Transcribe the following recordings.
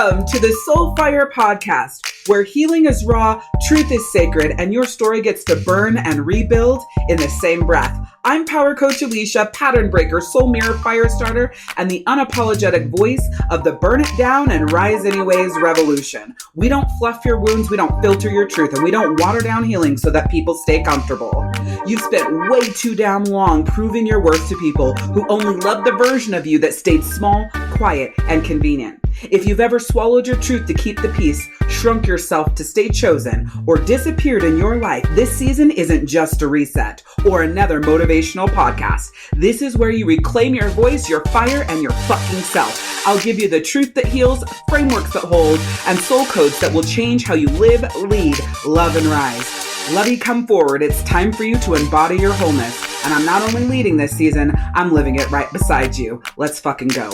Welcome to the Soulfire Podcast, where healing is raw, truth is sacred, and your story gets to burn and rebuild in the same breath. I'm Power Coach Alishia, pattern breaker, soul mirror, fire starter, and the unapologetic voice of the burn it down and rise anyways revolution. We don't fluff your wounds, we don't filter your truth, and we don't water down healing so that people stay comfortable. You've spent way too damn long proving your worth to people who only love the version of you that stayed small, quiet, and convenient. If you've ever swallowed your truth to keep the peace, shrunk yourself to stay chosen, or disappeared in your life, this season isn't just a reset or another motivational podcast. This is where you reclaim your voice, your fire, and your fucking self. I'll give you the truth that heals, frameworks that hold, and soul codes that will change how you live, lead, love, and rise. Lovey, come forward. It's time for you to embody your wholeness. And I'm not only leading this season, I'm living it right beside you. Let's fucking go.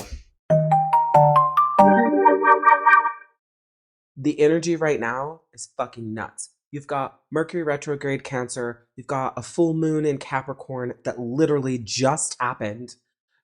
The energy right now is fucking nuts. You've got Mercury retrograde Cancer. You've got a full moon in Capricorn that literally just happened.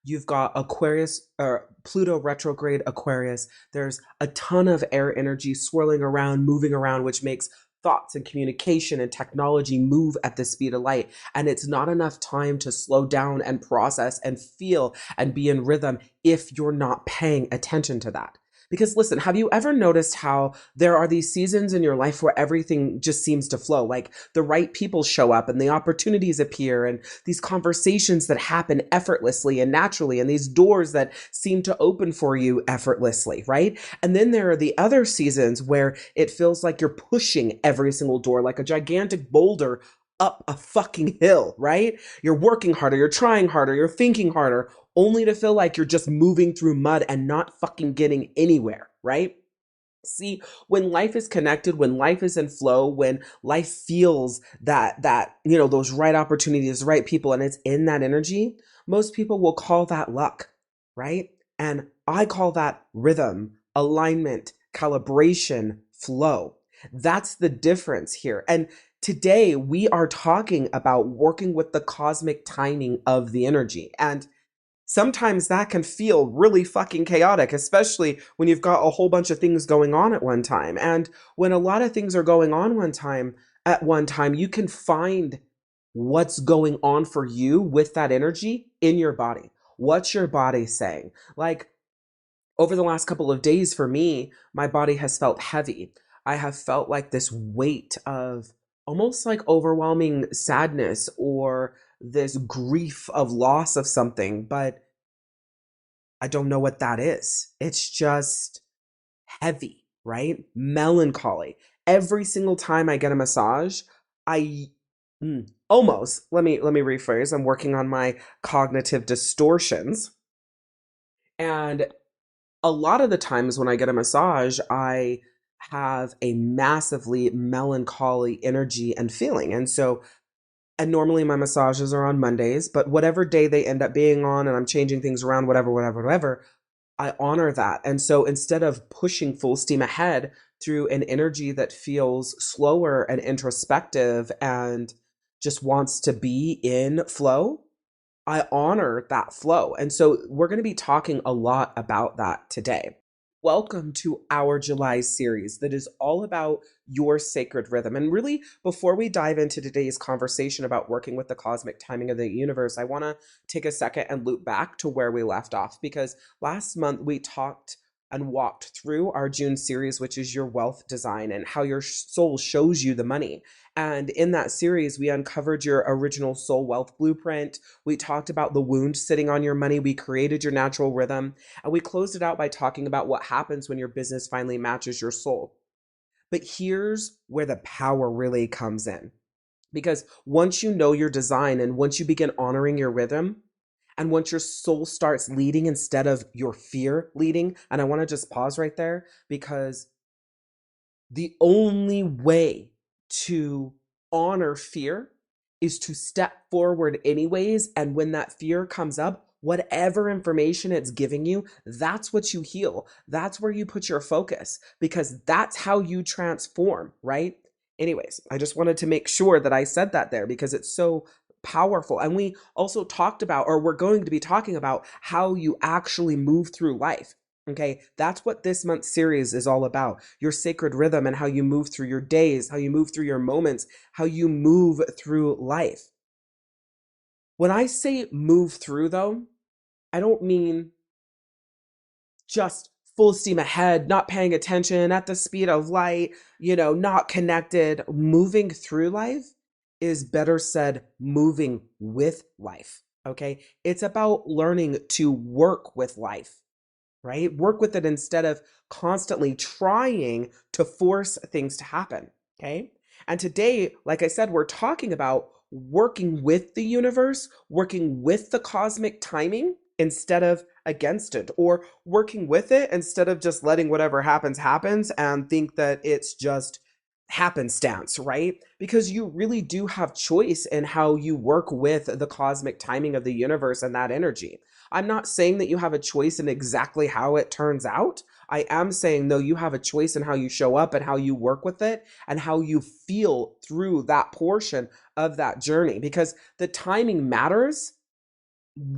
You've got Aquarius or Pluto retrograde Aquarius. There's a ton of air energy swirling around, moving around, which makes thoughts and communication and technology move at the speed of light. And it's not enough time to slow down and process and feel and be in rhythm if you're not paying attention to that. Because listen, have you ever noticed how there are these seasons in your life where everything just seems to flow? Like the right people show up and the opportunities appear and these conversations that happen effortlessly and naturally and these doors that seem to open for you effortlessly, right? And then there are the other seasons where it feels like you're pushing every single door like a gigantic boulder up a fucking hill, right? You're working harder, you're trying harder, you're thinking harder, only to feel like you're just moving through mud and not fucking getting anywhere, right? See, when life is connected, when life is in flow, when life feels that those right opportunities, right people, and it's in that energy, most people will call that luck, right? And I call that rhythm, alignment, calibration, flow. That's the difference here. And today we are talking about working with the cosmic timing of the energy. And sometimes that can feel really fucking chaotic, especially when you've got a whole bunch of things going on at one time. And when a lot of things are going on at one time, you can find what's going on for you with that energy in your body. What's your body saying? Like over the last couple of days for me, my body has felt heavy. I have felt like this weight of almost like overwhelming sadness or this grief of loss of something, but I don't know what that is. It's just heavy, right? Melancholy. Every single time I get a massage, I almost, let me rephrase. I'm working on my cognitive distortions. And a lot of the times when I get a massage, I have a massively melancholy energy and feeling. And normally my massages are on Mondays, but whatever day they end up being on and I'm changing things around, whatever, I honor that. And so instead of pushing full steam ahead through an energy that feels slower and introspective and just wants to be in flow, I honor that flow. And so we're going to be talking a lot about that today. Welcome to our July series that is all about your sacred rhythm. And really, before we dive into today's conversation about working with the cosmic timing of the universe, I want to take a second and loop back to where we left off, because last month we talked and walked through our June series, which is your wealth design and how your soul shows you the money. And in that series, we uncovered your original soul wealth blueprint. We talked about the wound sitting on your money. We created your natural rhythm. And we closed it out by talking about what happens when your business finally matches your soul. But here's where the power really comes in. Because once you know your design and once you begin honoring your rhythm, and once your soul starts leading instead of your fear leading, and I want to just pause right there, because the only way to honor fear is to step forward anyways. And when that fear comes up, whatever information it's giving you, that's what you heal. That's where you put your focus, because that's how you transform, right? Anyways, I just wanted to make sure that I said that there because it's so powerful. And we also talked about, or we're going to be talking about, how you actually move through life. Okay, that's what this month's series is all about. Your sacred rhythm and how you move through your days, how you move through your moments, how you move through life. When I say move through, though, I don't mean just full steam ahead, not paying attention at the speed of light, not connected. Moving through life is better said moving with life. Okay. It's about learning to work with life, right? Work with it instead of constantly trying to force things to happen. Okay. And today, like I said, we're talking about working with the universe, working with the cosmic timing instead of against it, or working with it instead of just letting whatever happens and think that it's just happenstance, right? Because you really do have choice in how you work with the cosmic timing of the universe and that energy. I'm not saying that you have a choice in exactly how it turns out. I am saying, though, you have a choice in how you show up and how you work with it and how you feel through that portion of that journey, because the timing matters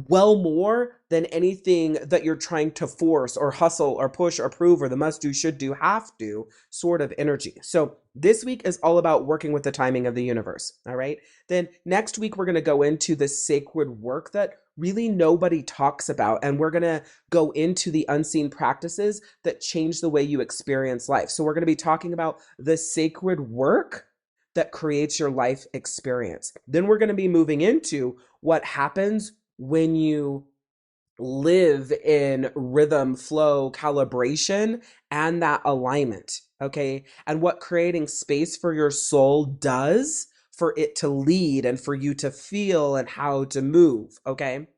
well more than anything that you're trying to force or hustle or push or prove or the must do, should do, have to sort of energy. So this week is all about working with the timing of the universe. All right. Then next week, we're going to go into the sacred work that really nobody talks about. And we're going to go into the unseen practices that change the way you experience life. So we're going to be talking about the sacred work that creates your life experience. Then we're going to be moving into what happens when you live in rhythm, flow, calibration, and that alignment. Okay. And what creating space for your soul does for it to lead and for you to feel and how to move. Okay.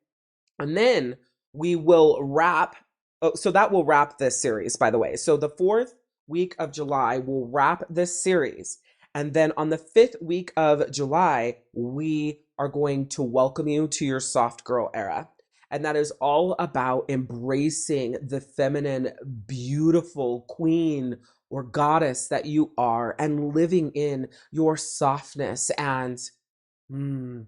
And then we will wrap. Oh, so that will wrap this series, by the way. So the fourth week of July will wrap this series. And then on the fifth week of July, we are going to welcome you to your soft girl era. And that is all about embracing the feminine, beautiful queen or goddess that you are and living in your softness and mm,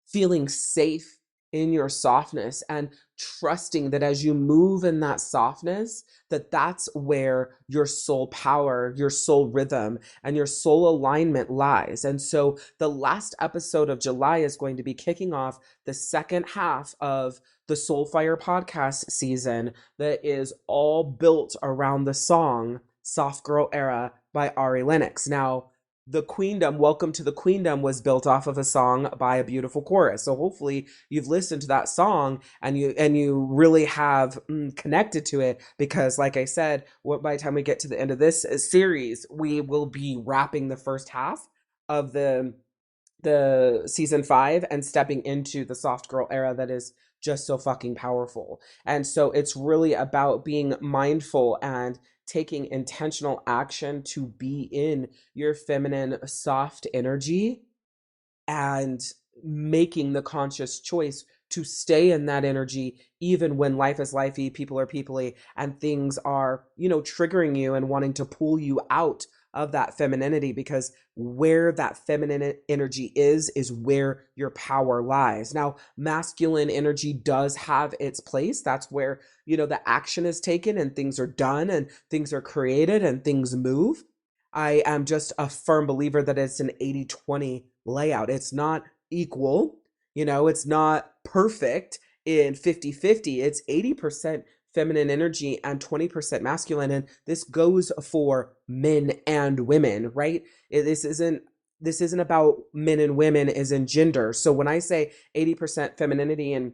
feeling safe in your softness and trusting that as you move in that softness, that that's where your soul power, your soul rhythm, and your soul alignment lies. And so the last episode of July is going to be kicking off the second half of the Soulfire podcast season that is all built around the song Soft Girl Era by Ari Lennox. Now, the Queendom, Welcome to the Queendom, was built off of a song by a beautiful chorus. So hopefully you've listened to that song and you really have connected to it, because like I said, by the time we get to the end of this series, we will be wrapping the first half of the season 5 and stepping into the soft girl era that is just so fucking powerful. And so it's really about being mindful and taking intentional action to be in your feminine soft energy and making the conscious choice to stay in that energy even when life is lifey, people are peoply, and things are, triggering you and wanting to pull you out of that femininity, because where that feminine energy is where your power lies. Now, masculine energy does have its place. That's where, the action is taken and things are done and things are created and things move. I am just a firm believer that it's an 80-20 layout. It's not equal, it's not perfect in 50-50. It's 80% feminine energy and 20% masculine. And this goes for men and women, right? This isn't about men and women as in gender. So when I say 80% femininity and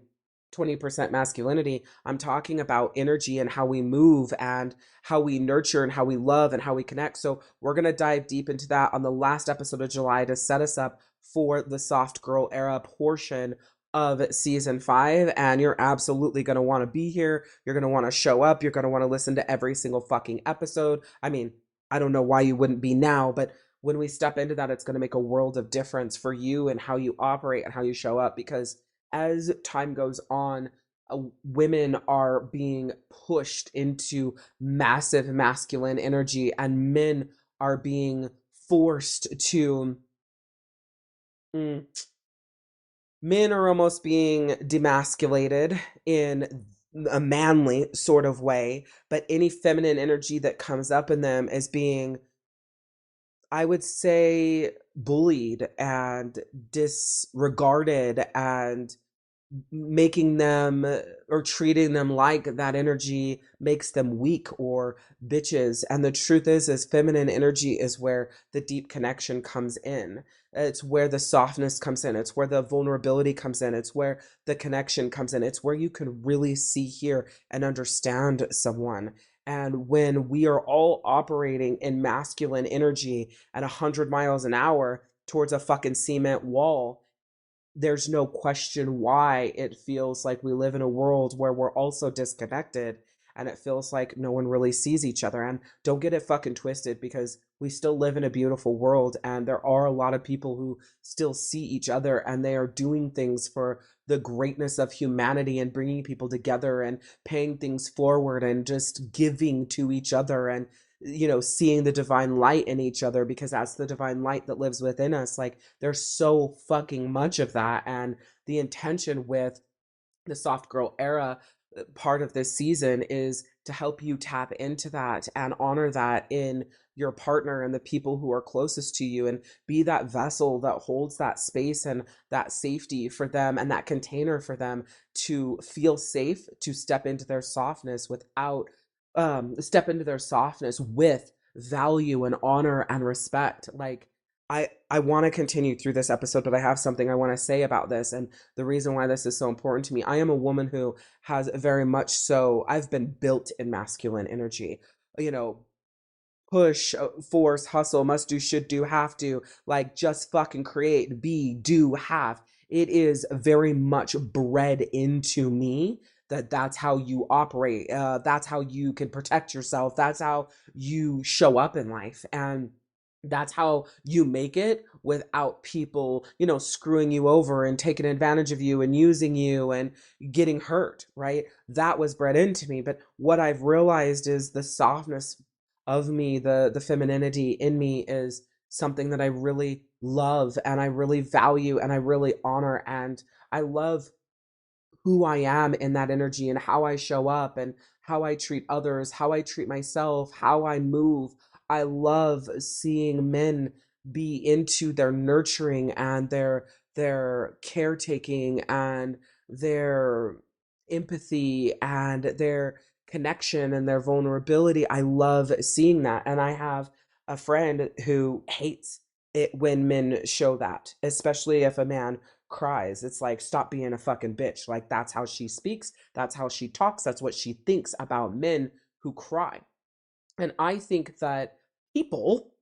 20% masculinity, I'm talking about energy and how we move and how we nurture and how we love and how we connect. So we're going to dive deep into that on the last episode of July to set us up for the soft girl era portion of season 5. And you're absolutely going to want to be here. You're going to want to show up. You're going to want to listen to every single fucking episode. I mean, I don't know why you wouldn't be now, but when we step into that, it's going to make a world of difference for you and how you operate and how you show up, because as time goes on, women are being pushed into massive masculine energy and men are being forced to men are almost being demasculated in a manly sort of way, but any feminine energy that comes up in them is being, I would say, bullied and disregarded and making them or treating them like that energy makes them weak or bitches. And the truth is feminine energy is where the deep connection comes in. It's where the softness comes in. It's where the vulnerability comes in. It's where the connection comes in. It's where you can really see, hear, and understand someone. And when we are all operating in masculine energy at 100 miles an hour towards a fucking cement wall, there's no question why it feels like we live in a world where we're also disconnected, and it feels like no one really sees each other. And don't get it fucking twisted, because we still live in a beautiful world and there are a lot of people who still see each other and they are doing things for the greatness of humanity and bringing people together and paying things forward and just giving to each other and seeing the divine light in each other, because that's the divine light that lives within us. Like, there's so fucking much of that. And the intention with the soft girl era part of this season is to help you tap into that and honor that in your partner and the people who are closest to you, and be that vessel that holds that space and that safety for them and that container for them to feel safe, to step into their softness with value and honor and respect. Like, I want to continue through this episode, but I have something I want to say about this. And the reason why this is so important to me, I am a woman who has very much so, I've been built in masculine energy. Push, force, hustle, must do, should do, have to, like, just fucking create, be, do, have. It is very much bred into me that that's how you operate. That's how you can protect yourself. That's how you show up in life. And that's how you make it without people, screwing you over and taking advantage of you and using you and getting hurt, right? That was bred into me. But what I've realized is the softness of me, the femininity in me, is something that I really love and I really value and I really honor. And I love who I am in that energy and how I show up and how I treat others, how I treat myself, how I move. I love seeing men be into their nurturing and their caretaking and their empathy and their connection and their vulnerability. I love seeing that. And I have a friend who hates it when men show that, especially if a man cries. It's like, stop being a fucking bitch. Like, that's how she speaks, that's how she talks, that's what she thinks about men who cry. And I think that people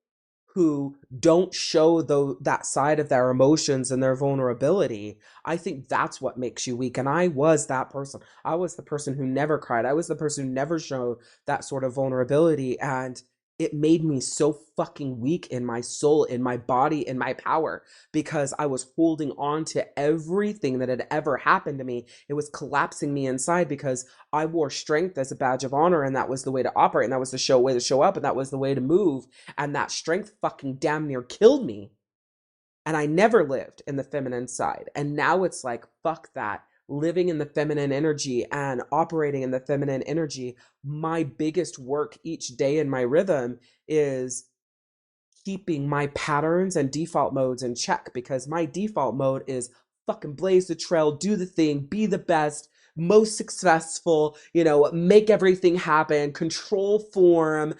who don't show that side of their emotions and their vulnerability, I think that's what makes you weak. And I was that person. I was the person who never cried. I was the person who never showed that sort of vulnerability. And it made me so fucking weak in my soul, in my body, in my power, because I was holding on to everything that had ever happened to me. It was collapsing me inside because I wore strength as a badge of honor, and that was the way to operate, and that was the way to show up, and that was the way to move. And that strength fucking damn near killed me. And I never lived in the feminine side. And now it's like, fuck that. Living in the feminine energy and operating in the feminine energy, my biggest work each day in my rhythm is keeping my patterns and default modes in check, because my default mode is fucking blaze the trail, do the thing, be the best, most successful, make everything happen, control form,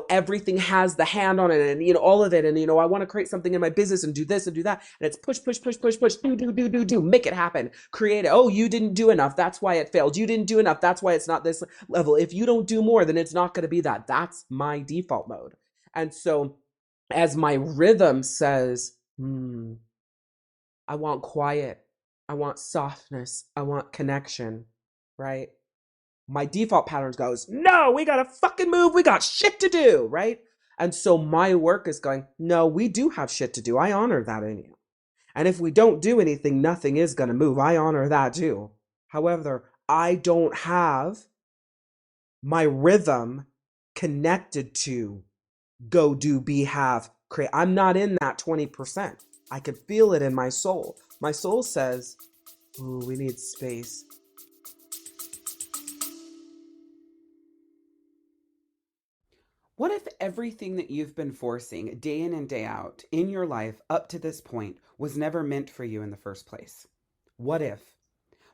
everything has the hand on it, and all of it. And I want to create something in my business and do this and do that, and it's push, do, make it happen, create it. Oh, you didn't do enough, that's why it failed. You didn't do enough, that's why it's not this level. If you don't do more, then it's not going to be that. That's my default mode. And so as my rhythm says, I want quiet, I want softness, I want connection, right? My default patterns goes, no, we gotta fucking move, we got shit to do, right? And so my work is going, no, we do have shit to do. I honor that in you. And if we don't do anything, nothing is gonna move. I honor that too. However, I don't have my rhythm connected to go, do, be, have, create. I'm not in that 20%. I can feel it in my soul. My soul says, ooh, we need space. What if everything that you've been forcing day in and day out in your life up to this point was never meant for you in the first place? What if?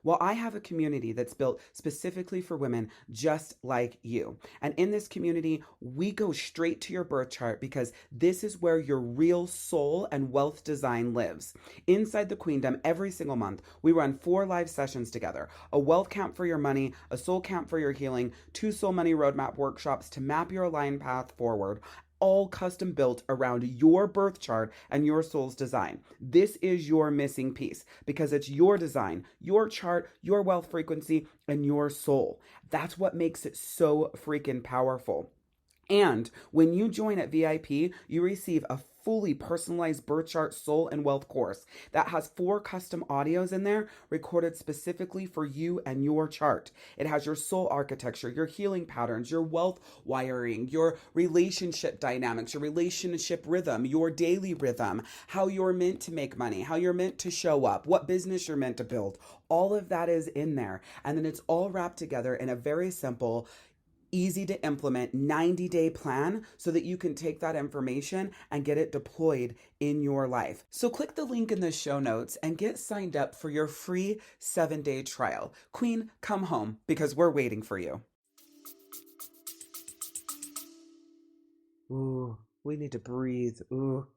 Well, I have a community that's built specifically for women just like you. And in this community, we go straight to your birth chart because this is where your real soul and wealth design lives. Inside the Queendom, every single month, we run 4 live sessions together: a wealth camp for your money, a soul camp for your healing, 2 soul money roadmap workshops to map your aligned path forward, all custom built around your birth chart and your soul's design. This is your missing piece because it's your design, your chart, your wealth frequency, and your soul. That's what makes it so freaking powerful. And when you join at VIP, you receive a fully personalized birth chart, soul, and wealth course that has 4 custom audios in there recorded specifically for you and your chart. It has your soul architecture, your healing patterns, your wealth wiring, your relationship dynamics, your relationship rhythm, your daily rhythm, how you're meant to make money, how you're meant to show up, what business you're meant to build. All of that is in there. And then it's all wrapped together in a very simple, easy to implement 90-day plan so that you can take that information and get it deployed in your life. So click the link in the show notes and get signed up for your free 7-day trial. Queen, come home because we're waiting for you. Ooh, we need to breathe. Ooh,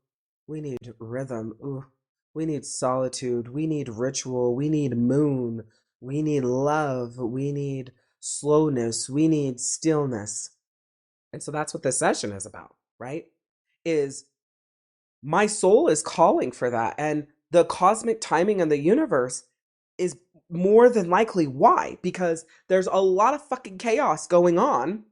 we need rhythm. Ooh, we need solitude. We need ritual. We need moon. We need love. We need slowness. We need stillness. And so that's what this session is about, right? Is my soul is calling for that. And the cosmic timing in the universe is more than likely why, because there's a lot of fucking chaos going on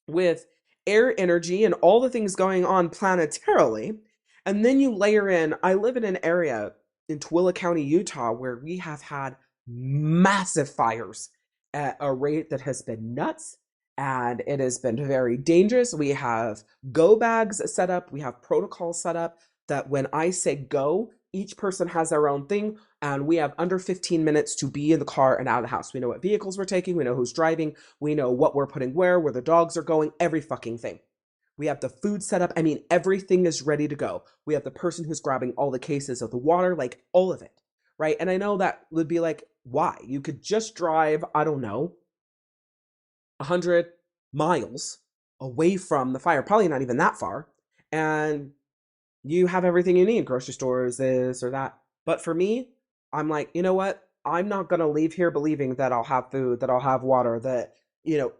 with air energy and all the things going on planetarily. And then you layer in, I live in an area in Tooele County, Utah, where we have had massive fires at a rate that has been nuts, and it has been very dangerous. We have go bags set up, we have protocols set up that when I say go, each person has their own thing, and we have under 15 minutes to be in the car and out of the house. We know what vehicles we're taking, we know who's driving, we know what we're putting where the dogs are going, every fucking thing. We have the food set up. I mean, everything is ready to go. We have the person who's grabbing all the cases of the water, like all of it, right? And I know that would be like, why? You could just drive, I don't know, 100 miles away from the fire, probably not even that far, and you have everything you need, grocery stores, this or that. But for me, I'm like, you know what? I'm not going to leave here believing that I'll have food, that I'll have water, that,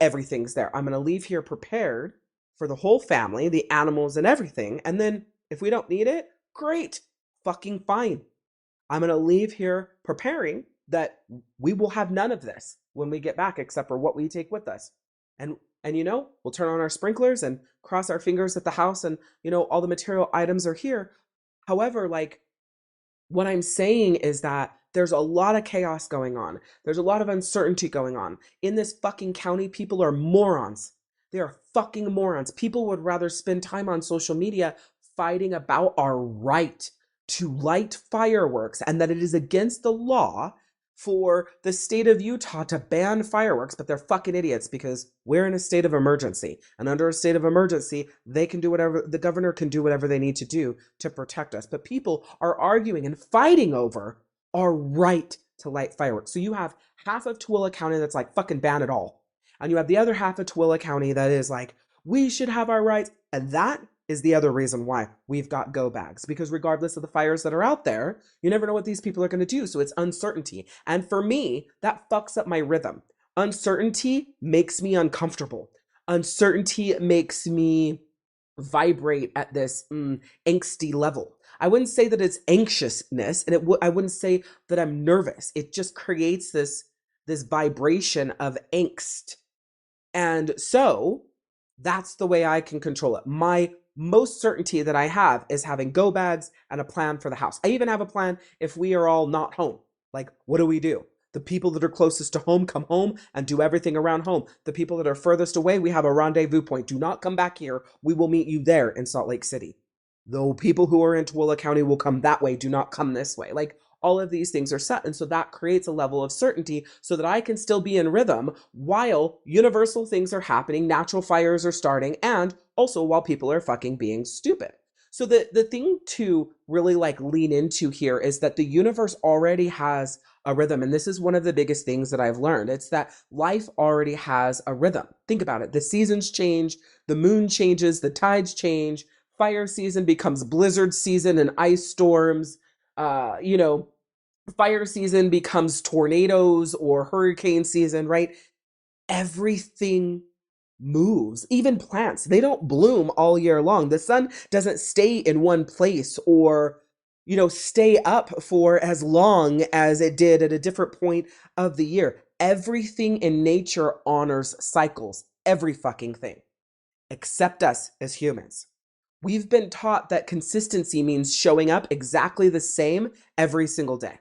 everything's there. I'm going to leave here prepared for the whole family, the animals and everything. And then if we don't need it, great, fucking fine. I'm going to leave here preparing that we will have none of this when we get back, except for what we take with us. And we'll turn on our sprinklers and cross our fingers at the house, and all the material items are here. However, like, what I'm saying is that there's a lot of chaos going on. There's a lot of uncertainty going on. In this fucking county, people are morons. They are fucking morons. People would rather spend time on social media fighting about our right to light fireworks, and that it is against the law for the state of Utah to ban fireworks, but they're fucking idiots because we're in a state of emergency. And under a state of emergency, they can do whatever, the governor can do whatever they need to do to protect us. But people are arguing and fighting over our right to light fireworks. So you have half of Tooele County that's like, fucking ban it all. And you have the other half of Tooele County that is like, we should have our rights. And that is the other reason why we've got go bags, because regardless of the fires that are out there, you never know what these people are going to do. So it's uncertainty. And for me, that fucks up my rhythm. Uncertainty makes me uncomfortable. Uncertainty makes me vibrate at this angsty level. I wouldn't say that it's anxiousness, and I wouldn't say that I'm nervous. It just creates this vibration of angst. And so that's the way I can control it. My most certainty that I have is having go bags and a plan for the house. I even have a plan if we are all not home. Like, what do we do? The people that are closest to home come home and do everything around home. The people that are furthest away, we have a rendezvous point. Do not come back here. We will meet you there in Salt Lake City. The people who are in Tooele County will come that way. Do not come this way. Like, all of these things are set. And so that creates a level of certainty so that I can still be in rhythm while universal things are happening, natural fires are starting, and also while people are fucking being stupid. So the thing to really like lean into here is that the universe already has a rhythm. And this is one of the biggest things that I've learned. It's that life already has a rhythm. Think about it. The seasons change, the moon changes, the tides change, fire season becomes blizzard season and ice storms. You know, fire season becomes tornadoes or hurricane season, right? Everything moves. Even plants, they don't bloom all year long. The sun doesn't stay in one place or, you know, stay up for as long as it did at a different point of the year. Everything in nature honors cycles, every fucking thing, except us as humans. We've been taught that consistency means showing up exactly the same every single day.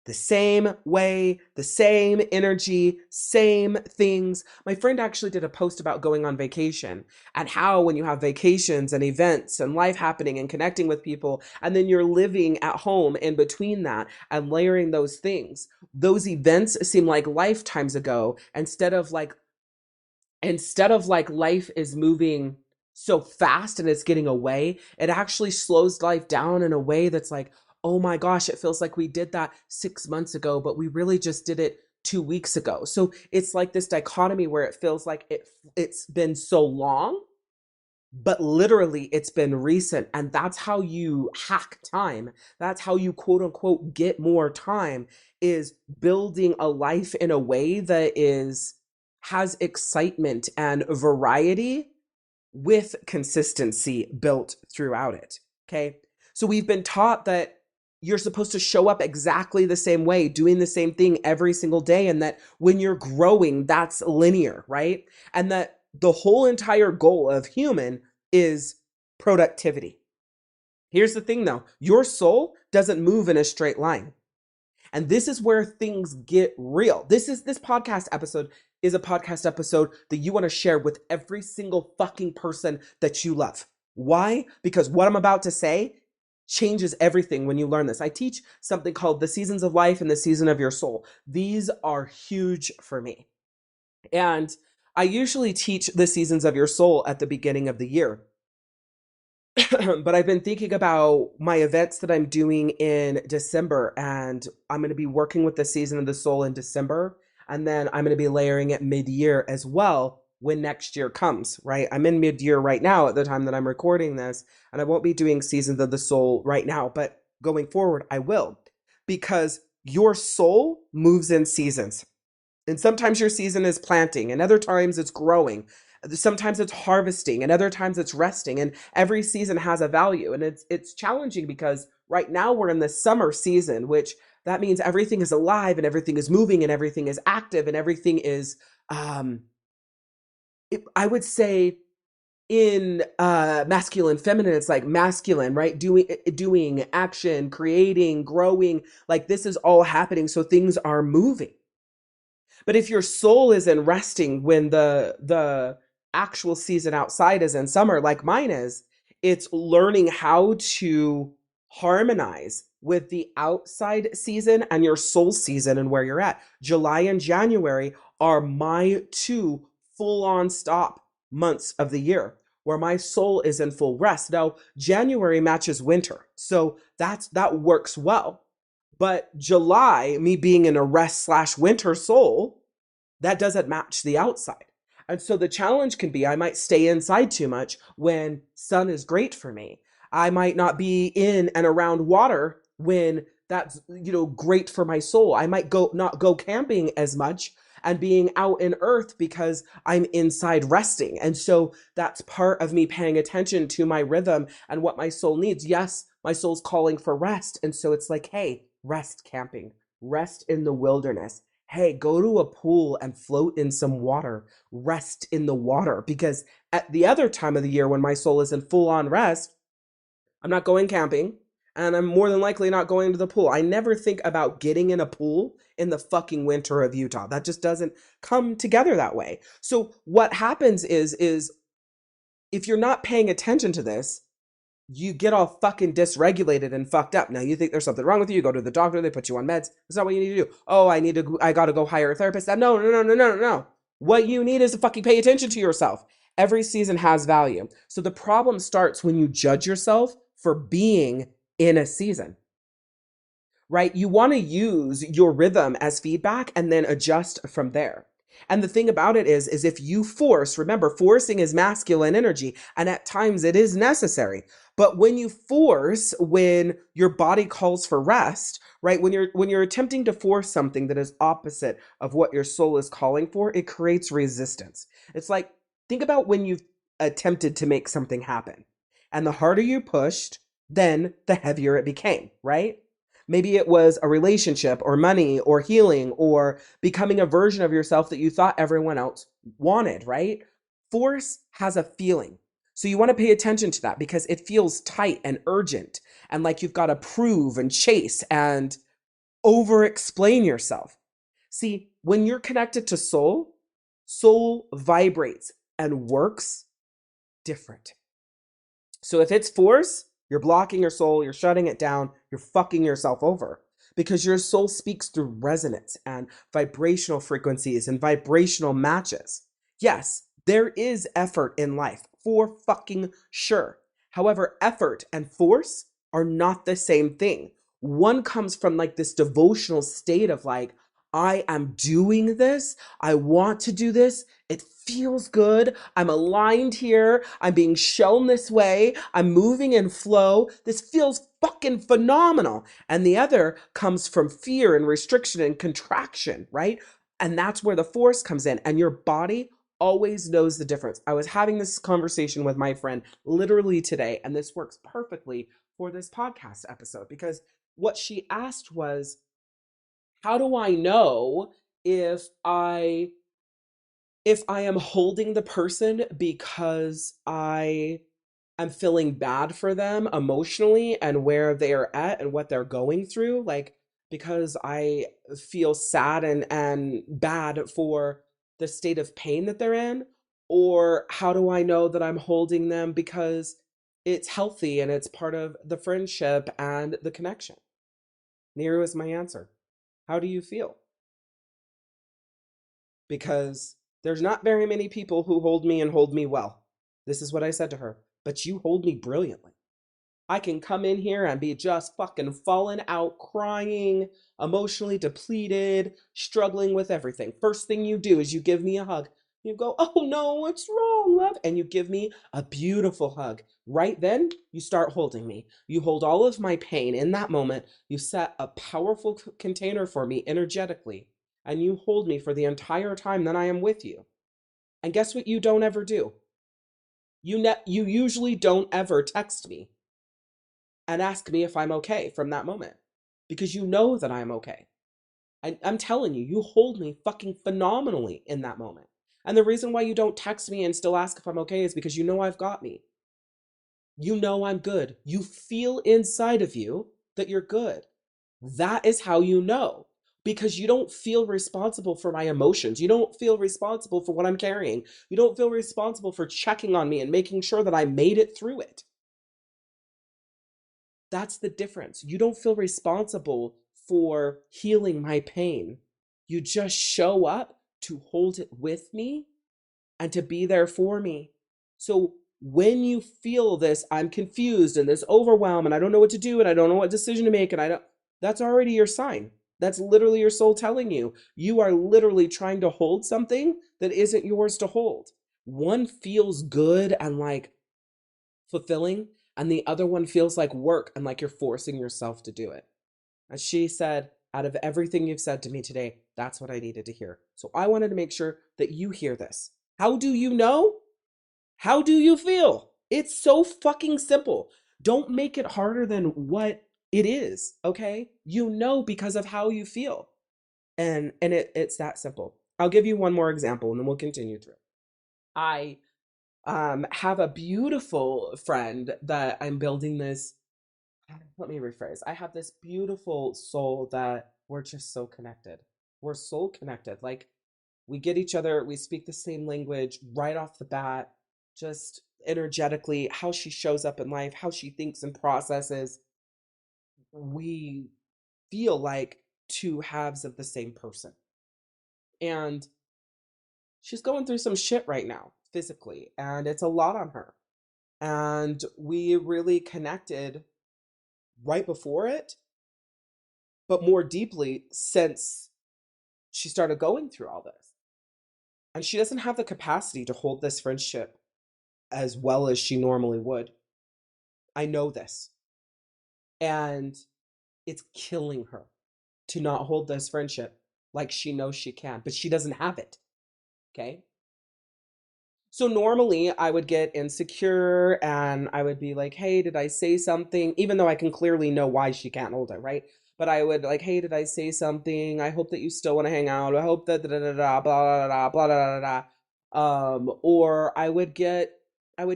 The same way, the same energy, same things. My friend actually did a post about going on vacation and how when you have vacations and events and life happening and connecting with people, and then you're living at home in between that and layering those things, those events seem like lifetimes ago instead of like life is moving so fast and it's getting away, it actually slows life down in a way that's like, oh my gosh, it feels like we did that 6 months ago, but we really just did it 2 weeks ago. So it's like this dichotomy where it feels like it's been so long, but literally it's been recent. And that's how you hack time. That's how you quote unquote get more time, is building a life in a way that has excitement and variety with consistency built throughout it. Okay. So we've been taught that you're supposed to show up exactly the same way, doing the same thing every single day. And that when you're growing, that's linear, right? And that the whole entire goal of human is productivity. Here's the thing though, your soul doesn't move in a straight line. And this is where things get real. This podcast episode is a podcast episode that you want to share with every single fucking person that you love. Why? Because what I'm about to say changes everything when you learn this. I teach something called the seasons of life and the season of your soul. These are huge for me. And I usually teach the seasons of your soul at the beginning of the year. But I've been thinking about my events that I'm doing in December, and I'm going to be working with the season of the soul in December. And then I'm going to be layering it mid-year as well when next year comes, right? I'm in mid-year right now at the time that I'm recording this, and I won't be doing seasons of the soul right now, but going forward, I will, because your soul moves in seasons. And sometimes your season is planting, and other times it's growing. Sometimes it's harvesting, and other times it's resting. And every season has a value. And it's challenging because right now we're in the summer season, which that means everything is alive and everything is moving and everything is active and everything is, I would say, in masculine, feminine, it's like masculine, right? Doing action, creating, growing, like this is all happening. So things are moving. But if your soul is in resting when the actual season outside is in summer, like mine is, it's learning how to harmonize with the outside season and your soul season and where you're at. July and January are my two full-on stop months of the year where my soul is in full rest. Now, January matches winter, so that works well. But July, me being in a rest/winter soul, that doesn't match the outside. And so the challenge can be I might stay inside too much when sun is great for me. I might not be in and around water when that's, great for my soul. I might not go camping as much and being out in earth because I'm inside resting. And so that's part of me paying attention to my rhythm and what my soul needs. Yes, my soul's calling for rest. And so it's like, hey, rest camping, rest in the wilderness. Hey, go to a pool and float in some water, rest in the water. Because at the other time of the year when my soul is in full on rest, I'm not going camping and I'm more than likely not going to the pool. I never think about getting in a pool in the fucking winter of Utah. That just doesn't come together that way. So what happens is if you're not paying attention to this, you get all fucking dysregulated and fucked up. Now you think there's something wrong with you. You go to the doctor, they put you on meds. That's not what you need to do. Oh, I gotta go hire a therapist. No. What you need is to fucking pay attention to yourself. Every season has value. So the problem starts when you judge yourself for being in a season, right? You want to use your rhythm as feedback and then adjust from there. And the thing about it is if you force, remember, forcing is masculine energy, and at times it is necessary. But when you force, when your body calls for rest, right? When you're attempting to force something that is opposite of what your soul is calling for, it creates resistance. It's like, think about when you've attempted to make something happen. And the harder you pushed, then the heavier it became, right? Maybe it was a relationship or money or healing or becoming a version of yourself that you thought everyone else wanted, right? Force has a feeling. So you want to pay attention to that because it feels tight and urgent and like you've got to prove and chase and over explain yourself. See, when you're connected to soul, soul vibrates and works different. So if it's force, you're blocking your soul, you're shutting it down, you're fucking yourself over because your soul speaks through resonance and vibrational frequencies and vibrational matches. Yes, there is effort in life for fucking sure. However, effort and force are not the same thing. One comes from like this devotional state of like, I am doing this. I want to do this. It feels good. I'm aligned here. I'm being shown this way. I'm moving in flow. This feels fucking phenomenal. And the other comes from fear and restriction and contraction, right? And that's where the force comes in. And your body always knows the difference. I was having this conversation with my friend literally today, and this works perfectly for this podcast episode because what she asked was, how do I know if I am holding the person because I am feeling bad for them emotionally and where they're at and what they're going through, like because I feel sad and bad for the state of pain that they're in, or how do I know that I'm holding them because it's healthy and it's part of the friendship and the connection? Nero is my answer. How do you feel? Because there's not very many people who hold me and hold me well. This is what I said to her. But you hold me brilliantly. I can come in here and be just fucking falling out, crying, emotionally depleted, struggling with everything. First thing you do is you give me a hug. You go, oh no, what's wrong, love? And you give me a beautiful hug. Right then, you start holding me. You hold all of my pain in that moment. You set a powerful container for me energetically. And you hold me for the entire time that I am with you. And guess what you don't ever do? You usually don't ever text me and ask me if I'm okay from that moment because you know that I'm okay. I'm telling you, you hold me fucking phenomenally in that moment. And the reason why you don't text me and still ask if I'm okay is because you know I've got me. You know I'm good. You feel inside of you that you're good. That is how you know. Because you don't feel responsible for my emotions. You don't feel responsible for what I'm carrying. You don't feel responsible for checking on me and making sure that I made it through it. That's the difference. You don't feel responsible for healing my pain. You just show up to hold it with me and to be there for me. So when you feel this, I'm confused and this overwhelm and I don't know what to do and I don't know what decision to make and I don't, that's already your sign. That's literally your soul telling you. You are literally trying to hold something that isn't yours to hold. One feels good and like fulfilling, and the other one feels like work and like you're forcing yourself to do it. And she said, out of everything you've said to me today, that's what I needed to hear. So I wanted to make sure that you hear this. How do you know? How do you feel? It's so fucking simple. Don't make it harder than what it is, okay? You know because of how you feel. And it's that simple. I'll give you one more example and then we'll continue through. I have a beautiful friend that I'm building this. Let me rephrase. I have this beautiful soul that we're just so connected. We're soul connected. Like we get each other, we speak the same language right off the bat. Just energetically, how she shows up in life, how she thinks and processes, we feel like two halves of the same person. And she's going through some shit right now, physically, and it's a lot on her. And we really connected right before it, but more deeply since she started going through all this. And she doesn't have the capacity to hold this friendship as well as she normally would. I know this. And it's killing her to not hold this friendship like she knows she can, but she doesn't have it. Okay. So normally I would get insecure and I would be like, hey, did I say something? Even though I can clearly know why she can't hold it, right? But I would like, hey, did I say something? I hope that you still want to hang out. I hope that da da da da blah blah blah blah blah blah. Or I would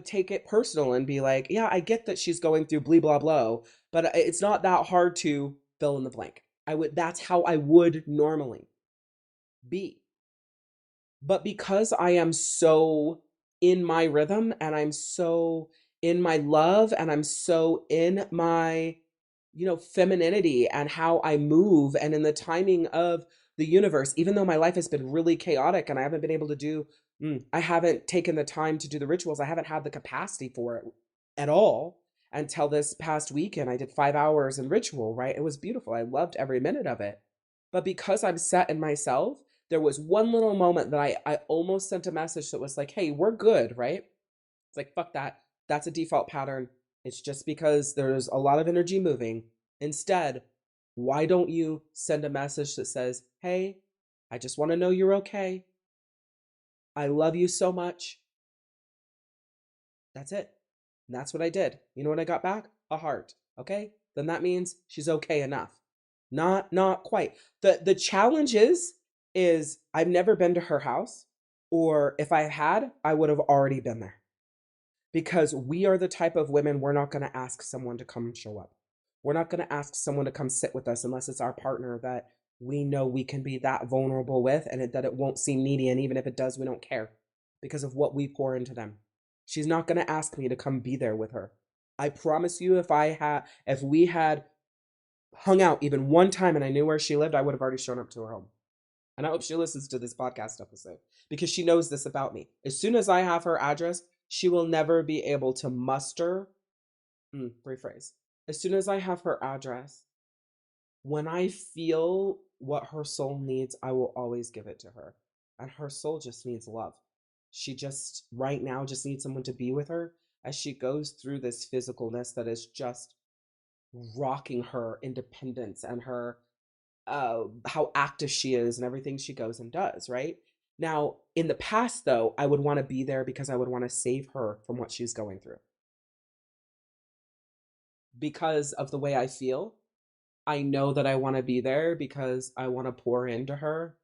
take it personal and be like, yeah, I get that she's going through blah blah blah, but it's not that hard to fill in the blank. That's how I would normally be. But because I am so in my rhythm and I'm so in my love and I'm so in my, femininity and how I move and in the timing of the universe, even though my life has been really chaotic and I haven't been able to I haven't taken the time to do the rituals. I haven't had the capacity for it at all until this past weekend. I did 5 hours in ritual, right? It was beautiful. I loved every minute of it. But because I'm set in myself, there was one little moment that I almost sent a message that was like, hey, we're good, right? It's like, fuck that. That's a default pattern. It's just because there's a lot of energy moving. Instead, why don't you send a message that says, hey, I just want to know you're okay. I love you so much. That's it. And that's what I did. You know what I got back? A heart. Okay? Then that means she's okay enough. Not quite. The challenge is I've never been to her house, or if I had, I would have already been there. Because we are the type of women, we're not going to ask someone to come show up. We're not going to ask someone to come sit with us unless it's our partner that we know we can be that vulnerable with, and that it won't seem needy. And even if it does, we don't care because of what we pour into them. She's not going to ask me to come be there with her. I promise you, if we had hung out even one time and I knew where she lived, I would have already shown up to her home. And I hope she listens to this podcast episode because she knows this about me. As soon as I have her address, she will never be able to muster, rephrase. As soon as I have her address, when I feel what her soul needs, I will always give it to her. And her soul just needs love. She just, right now, just needs someone to be with her as she goes through this physicalness that is just rocking her independence and her how active she is and everything she goes and does, right? Now, in the past, though, I would want to be there because I would want to save her from what she's going through. Because of the way I feel, I know that I want to be there because I want to pour into her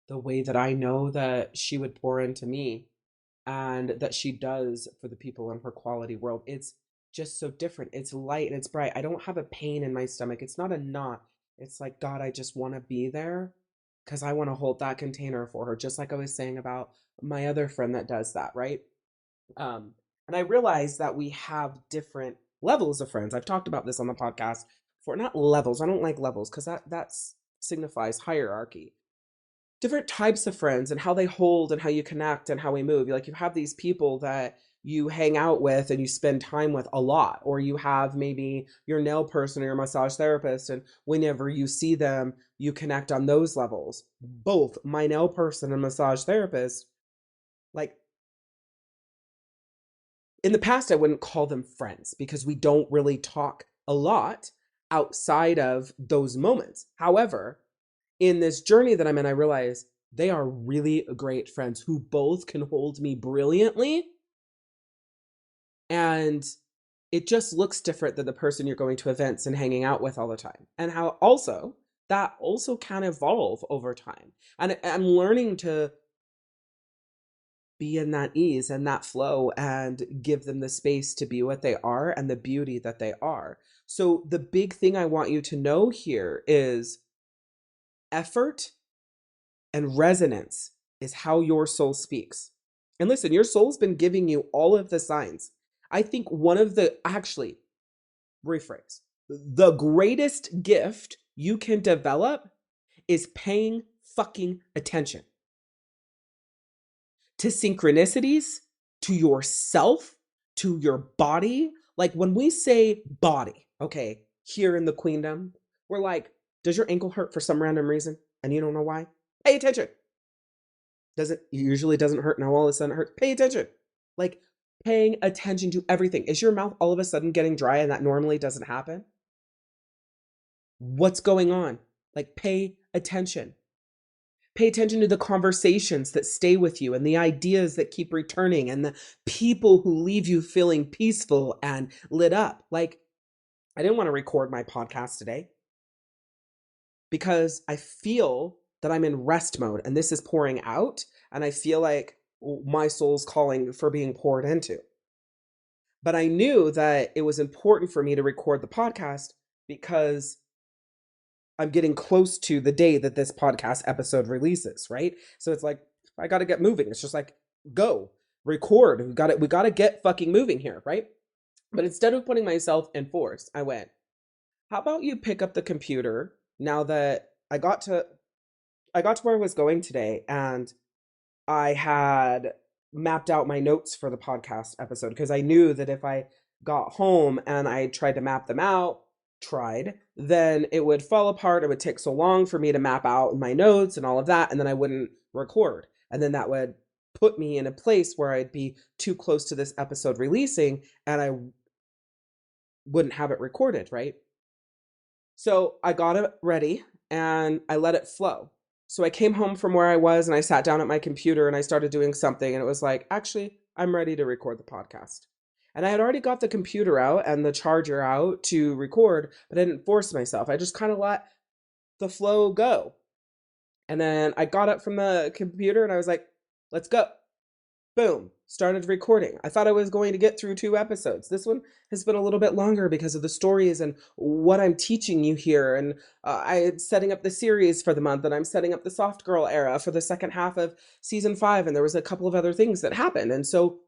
the way that I know that she would pour into me and that she does for the people in her quality world. It's just so different. It's light and it's bright. I don't have a pain in my stomach. It's not a knot. It's like, God, I just want to be there because I want to hold that container for her, just like I was saying about my other friend that does that, right? And I realized that we have different levels of friends. I've talked about this on the podcast for not levels. I don't like levels because that signifies hierarchy. Different types of friends and how they hold and how you connect and how we move. Like you have these people that you hang out with and you spend time with a lot, or you have maybe your nail person or your massage therapist, and whenever you see them, you connect on those levels. Both my nail person and massage therapist, like in the past, I wouldn't call them friends because we don't really talk a lot outside of those moments. However, in this journey that I'm in, I realize they are really great friends who both can hold me brilliantly. And it just looks different than the person you're going to events and hanging out with all the time. And how also that also can evolve over time. And I'm learning to be in that ease and that flow and give them the space to be what they are and the beauty that they are. So the big thing I want you to know here is effort and resonance is how your soul speaks. And listen, your soul's been giving you all of the signs. I think rephrase, the greatest gift you can develop is paying fucking attention to synchronicities, to yourself, to your body. Like when we say body, okay, here in the Queendom, we're like, does your ankle hurt for some random reason and you don't know why? Pay attention. Usually doesn't hurt, now all of a sudden it hurts. Pay attention. Like paying attention to everything. Is your mouth all of a sudden getting dry and that normally doesn't happen? What's going on? Like pay attention. Pay attention to the conversations that stay with you and the ideas that keep returning and the people who leave you feeling peaceful and lit up. Like, I didn't want to record my podcast today because I feel that I'm in rest mode and this is pouring out and I feel like my soul's calling for being poured into. But I knew that it was important for me to record the podcast because I'm getting close to the day that this podcast episode releases, right? So it's like, I got to get moving. It's just like, go, record. We got to get fucking moving here, right? But instead of putting myself in force, I went, how about you pick up the computer now that I got to where I was going today and I had mapped out my notes for the podcast episode because I knew that if I got home and I tried to map them out, then it would fall apart. It would take so long for me to map out my notes and all of that, and then I wouldn't record. And then that would put me in a place where I'd be too close to this episode releasing and I wouldn't have it recorded, right? So I got it ready and I let it flow. So I came home from where I was and I sat down at my computer and I started doing something and it was like, actually, I'm ready to record the podcast. And I had already got the computer out and the charger out to record, but I didn't force myself. I just kind of let the flow go. And then I got up from the computer and I was like, let's go. Boom. Started recording. I thought I was going to get through 2 episodes. This one has been a little bit longer because of the stories and what I'm teaching you here. And I'm setting up the series for the month and I'm setting up the soft girl era for the second half of season 5. And there was a couple of other things that happened. And so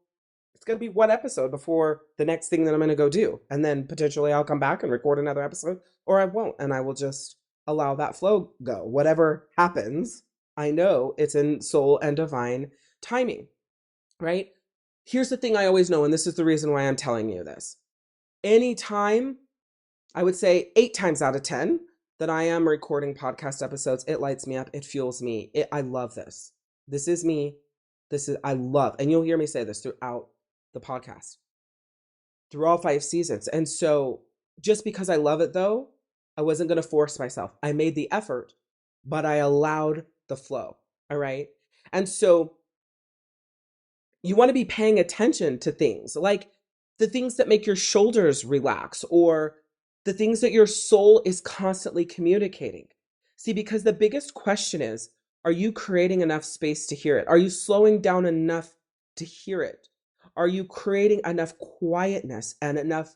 it's going to be 1 episode before the next thing that I'm going to go do. And then potentially I'll come back and record another episode or I won't. And I will just allow that flow go. Whatever happens, I know it's in soul and divine timing, right? Here's the thing I always know, and this is the reason why I'm telling you this. Anytime, I would say 8 times out of 10 that I am recording podcast episodes, it lights me up. It fuels me. I love this. This is me. I love, and you'll hear me say this throughout the podcast, through all 5 seasons. And so just because I love it though, I wasn't going to force myself. I made the effort, but I allowed the flow. All right. And so you want to be paying attention to things like the things that make your shoulders relax or the things that your soul is constantly communicating. See, because the biggest question is, are you creating enough space to hear it? Are you slowing down enough to hear it? Are you creating enough quietness and enough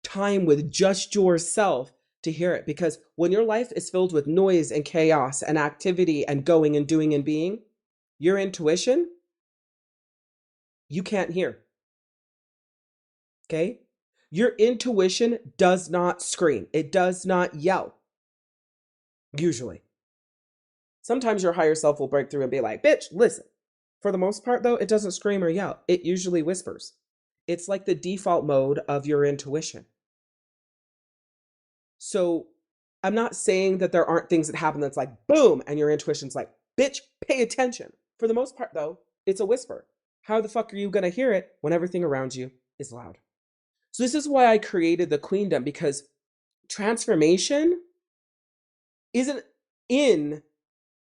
time with just yourself to hear it? Because when your life is filled with noise and chaos and activity and going and doing and being, your intuition, you can't hear. Okay? Your intuition does not scream. It does not yell. Usually. Sometimes your higher self will break through and be like, bitch, listen. For the most part, though, it doesn't scream or yell. It usually whispers. It's like the default mode of your intuition. So I'm not saying that there aren't things that happen that's like, boom, and your intuition's like, bitch, pay attention. For the most part, though, it's a whisper. How the fuck are you going to hear it when everything around you is loud? So this is why I created the Queendom, because transformation isn't in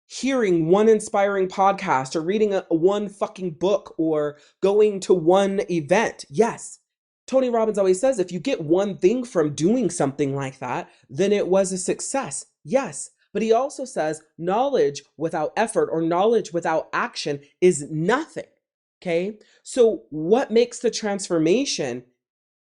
hearing one inspiring podcast or reading one fucking book or going to one event. Yes, Tony Robbins always says if you get one thing from doing something like that, then it was a success. Yes, but he also says knowledge without effort or knowledge without action is nothing. Okay, so what makes the transformation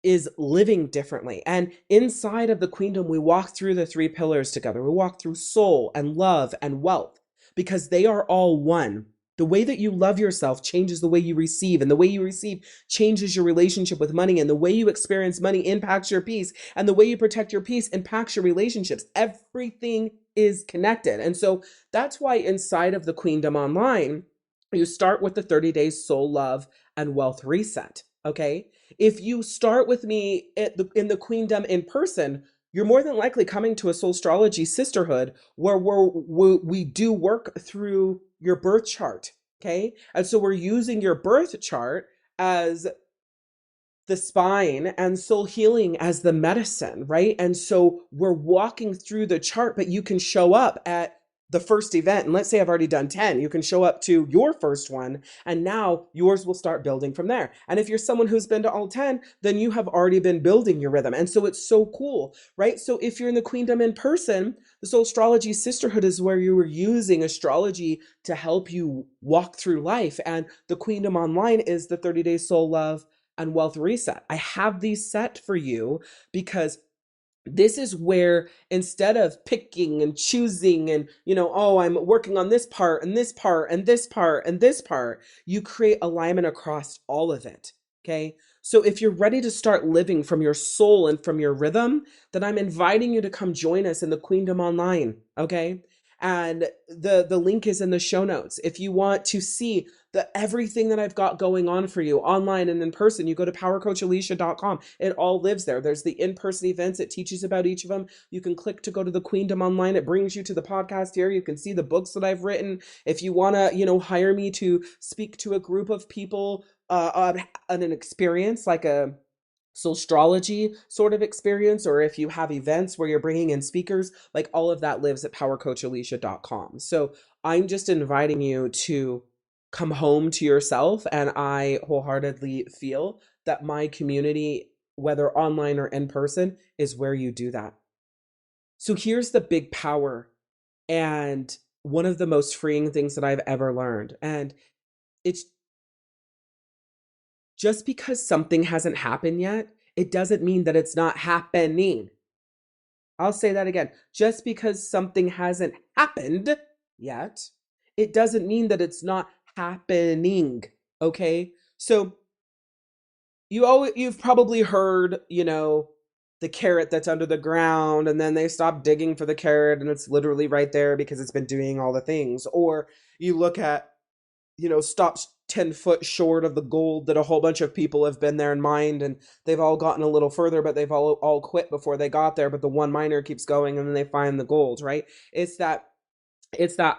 is living differently. And inside of the Queendom, we walk through the 3 pillars together. We walk through soul and love and wealth because they are all one. The way that you love yourself changes the way you receive, and the way you receive changes your relationship with money, and the way you experience money impacts your peace, and the way you protect your peace impacts your relationships. Everything is connected. And so that's why inside of the Queendom Online, you start with the 30 days soul love and wealth reset. Okay. If you start with me in the Queendom in person, you're more than likely coming to a SOULstrology sisterhood where we do work through your birth chart. Okay. And so we're using your birth chart as the spine and soul healing as the medicine, right? And so we're walking through the chart, but you can show up at the first event. And let's say I've already done 10, you can show up to your first one, and now yours will start building from there. And if you're someone who's been to all 10, then you have already been building your rhythm. And so it's so cool, right? So if you're in the Queendom in person, the SOULstrology Sisterhood is where you were using astrology to help you walk through life. And the Queendom Online is the 30 Day Soul Love and Wealth Reset. I have these set for you because this is where, instead of picking and choosing and, oh, I'm working on this part and this part and this part and this part, you create alignment across all of it. Okay. So if you're ready to start living from your soul and from your rhythm, then I'm inviting you to come join us in the Queendom Online. Okay. And the link is in the show notes. If you want to see everything that I've got going on for you online and in person, you go to powercoachalishia.com. It all lives there. There's the in-person events. It teaches about each of them. You can click to go to the Queendom Online. It brings you to the podcast here. You can see the books that I've written. If you want to, hire me to speak to a group of people on an experience like a SOULstrology sort of experience, or if you have events where you're bringing in speakers, like all of that lives at powercoachalishia.com. So I'm just inviting you to come home to yourself. And I wholeheartedly feel that my community, whether online or in person, is where you do that. So here's the big power and one of the most freeing things that I've ever learned. And it's just because something hasn't happened yet, it doesn't mean that it's not happening. I'll say that again. Just because something hasn't happened yet, it doesn't mean that it's not happening. Okay? So you've probably heard, the carrot that's under the ground, and then they stop digging for the carrot and it's literally right there because it's been doing all the things. Or you look at, stops 10 foot short of the gold that a whole bunch of people have been there and mined, and they've all gotten a little further, but they've all quit before they got there. But the one miner keeps going and then they find the gold, right? It's that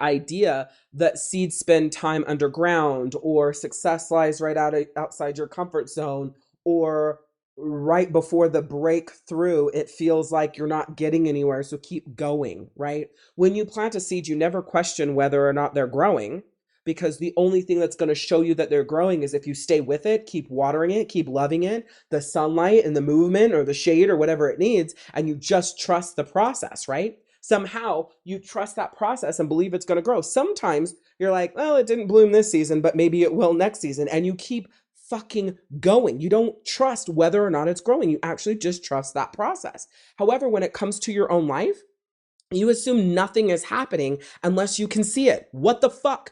idea that seeds spend time underground, or success lies right outside your comfort zone, or right before the breakthrough, it feels like you're not getting anywhere. So keep going, right? When you plant a seed, you never question whether or not they're growing, because the only thing that's going to show you that they're growing is if you stay with it, keep watering it, keep loving it, the sunlight and the movement or the shade or whatever it needs, and you just trust the process, right? Somehow you trust that process and believe it's going to grow. Sometimes you're like, well, it didn't bloom this season, but maybe it will next season. And you keep fucking going. You don't trust whether or not it's growing. You actually just trust that process. However, when it comes to your own life, you assume nothing is happening unless you can see it. What the fuck?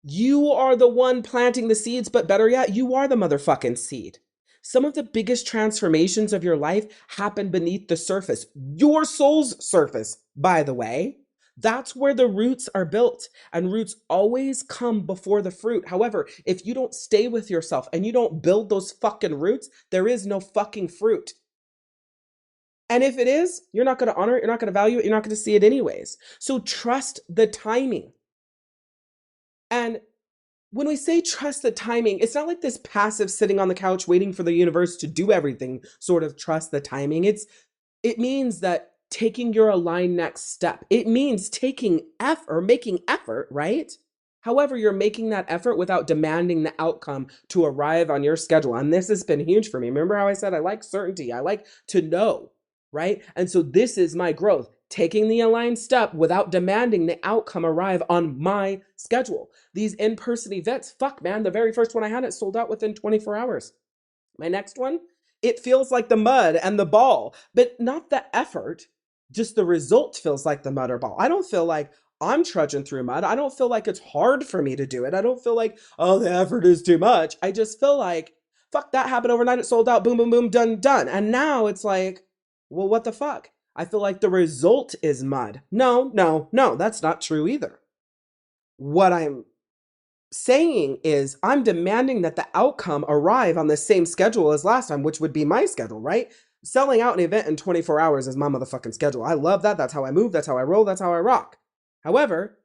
You are the one planting the seeds, but better yet, you are the motherfucking seed. Some of the biggest transformations of your life happen beneath the surface. Your soul's surface, by the way. That's where the roots are built, and roots always come before the fruit. However, if you don't stay with yourself and you don't build those fucking roots, there is no fucking fruit. And if it is, you're not going to honor it, you're not going to value it, you're not going to see it anyways. So trust the timing. And when we say trust the timing, it's not like this passive sitting on the couch waiting for the universe to do everything sort of trust the timing. It means that taking your aligned next step. It means taking effort or making effort, right? However, you're making that effort without demanding the outcome to arrive on your schedule. And this has been huge for me. Remember how I said I like certainty? I like to know, right? And so this is my growth. Taking the aligned step without demanding the outcome arrive on my schedule. These in-person events, fuck man, the very first one I had, it sold out within 24 hours. My next one, it feels like the mud and the ball, but not the effort, just the result feels like the mud or ball. I don't feel like, I'm trudging through mud. I don't feel like it's hard for me to do it. I don't feel like, oh, the effort is too much. I just feel like, fuck, that happened overnight. It sold out. Boom, boom, boom, done, done. And now it's like, well, what the fuck? I feel like the result is mud. No, no, no, that's not true either. What I'm saying is I'm demanding that the outcome arrive on the same schedule as last time, which would be my schedule, right? Selling out an event in 24 hours is my motherfucking schedule. I love that. That's how I move. That's how I roll. That's how I rock. However,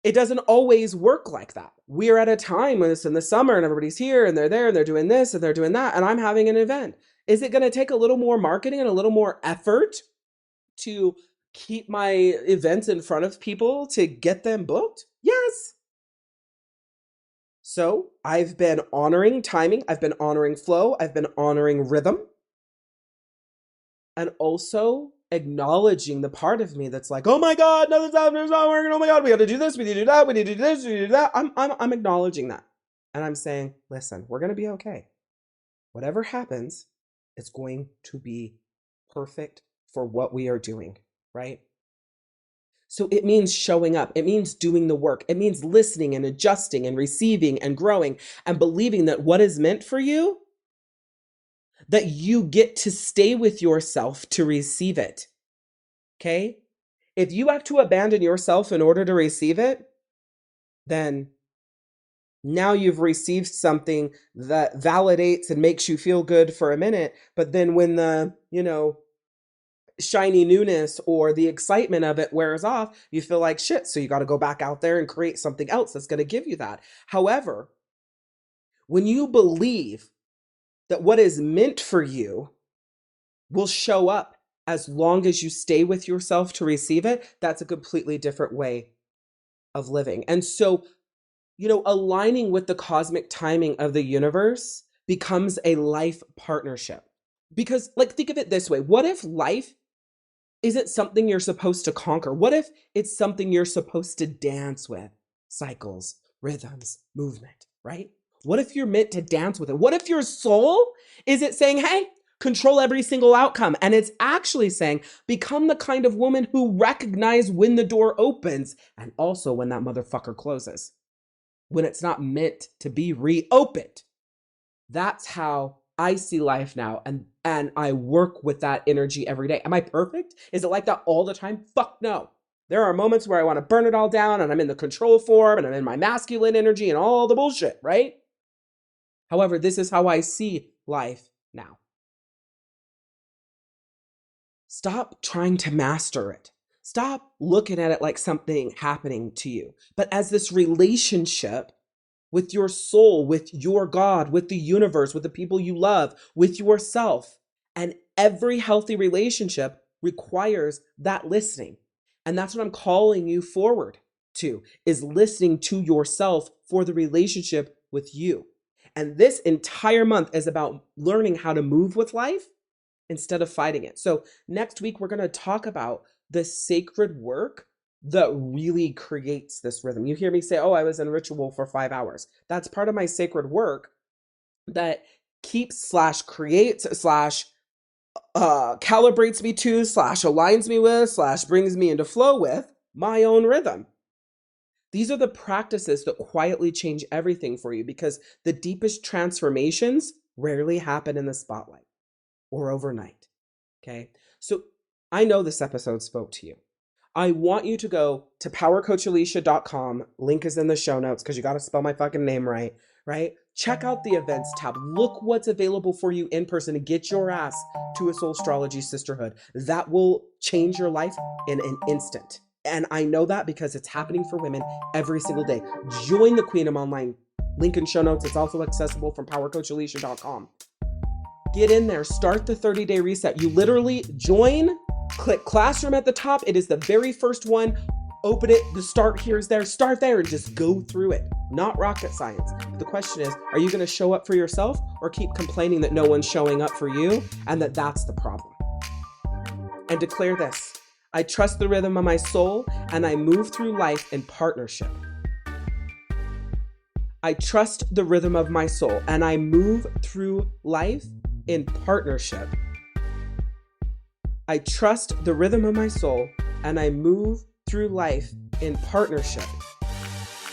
it doesn't always work like that. We're at a time when it's in the summer and everybody's here and they're there and they're doing this and they're doing that and I'm having an event. Is it going to take a little more marketing and a little more effort to keep my events in front of people to get them booked? Yes. So I've been honoring timing. I've been honoring flow. I've been honoring rhythm. And also acknowledging the part of me that's like, oh my God, nothing's happening, it's not working. Oh my God, we got to do this, we need to do that, we need to do this, we need to do that. I'm acknowledging that. And I'm saying, listen, we're going to be okay. Whatever happens, it's going to be perfect for what we are doing, right? So it means showing up. It means doing the work. It means listening and adjusting and receiving and growing and believing that what is meant for you, that you get to stay with yourself to receive it. Okay? If you have to abandon yourself in order to receive it, then now you've received something that validates and makes you feel good for a minute. But then when the, shiny newness or the excitement of it wears off, you feel like shit. So you got to go back out there and create something else that's going to give you that. However, when you believe that what is meant for you will show up as long as you stay with yourself to receive it, that's a completely different way of living. And so, aligning with the cosmic timing of the universe becomes a life partnership. Because, think of it this way. What if life isn't something you're supposed to conquer? What if it's something you're supposed to dance with? Cycles, rhythms, movement, right? What if you're meant to dance with it? What if your soul isn't saying, hey, control every single outcome? And it's actually saying, become the kind of woman who recognizes when the door opens and also when that motherfucker closes, when it's not meant to be reopened. That's how I see life now. And I work with that energy every day. Am I perfect? Is it like that all the time? Fuck no. There are moments where I want to burn it all down and I'm in the control form and I'm in my masculine energy and all the bullshit, right? However, this is how I see life now. Stop trying to master it. Stop looking at it like something happening to you, but as this relationship with your soul, with your God, with the universe, with the people you love, with yourself. And every healthy relationship requires that listening. And that's what I'm calling you forward to, is listening to yourself for the relationship with you. And this entire month is about learning how to move with life instead of fighting it. So next week, we're going to talk about the sacred work that really creates this rhythm. You hear me say, oh, I was in ritual for 5 hours. That's part of my sacred work that keeps / creates / calibrates me to / aligns me with / brings me into flow with my own rhythm. These are the practices that quietly change everything for you, because the deepest transformations rarely happen in the spotlight or overnight. Okay. So I know this episode spoke to you. I want you to go to powercoachalishia.com. Link is in the show notes because you got to spell my fucking name right? Check out the events tab. Look what's available for you in person and get your ass to a SOULstrology sisterhood. That will change your life in an instant. And I know that because it's happening for women every single day. Join the Queendom online. Link in show notes. It's also accessible from powercoachalishia.com. Get in there. Start the 30-day reset. You literally join, click classroom at the top. It is the very first one. Open it. The start here is there. Start there and just go through it. Not rocket science. The question is, are you going to show up for yourself or keep complaining that no one's showing up for you and that that's the problem? And declare this: I trust the rhythm of my soul and I move through life in partnership. I trust the rhythm of my soul and I move through life in partnership. I trust the rhythm of my soul and I move through life in partnership,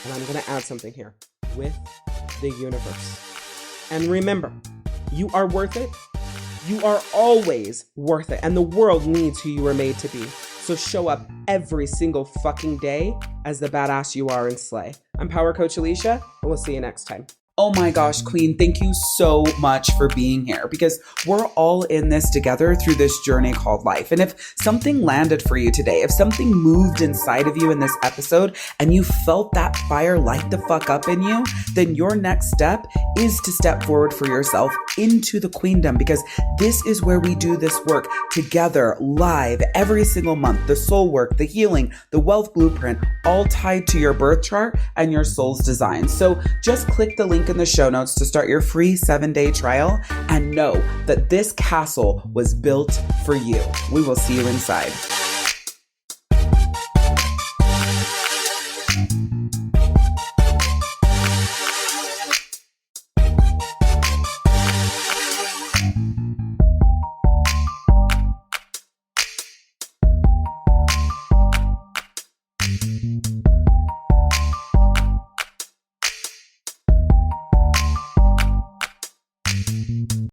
and I'm going to add something here, with the universe. And remember, you are worth it. You are always worth it. And the world needs who you were made to be. So show up every single fucking day as the badass you are and slay. I'm Power Coach Alishia, and we'll see you next time. Oh my gosh, Queen, thank you so much for being here, because we're all in this together through this journey called life. And if something landed for you today, if something moved inside of you in this episode and you felt that fire light the fuck up in you, then your next step is to step forward for yourself into the Queendom, because this is where we do this work together live every single month. The soul work, the healing, the wealth blueprint, all tied to your birth chart and your soul's design. So just click the link in the show notes to start your free 7-day trial and know that this castle was built for you. We will see you inside.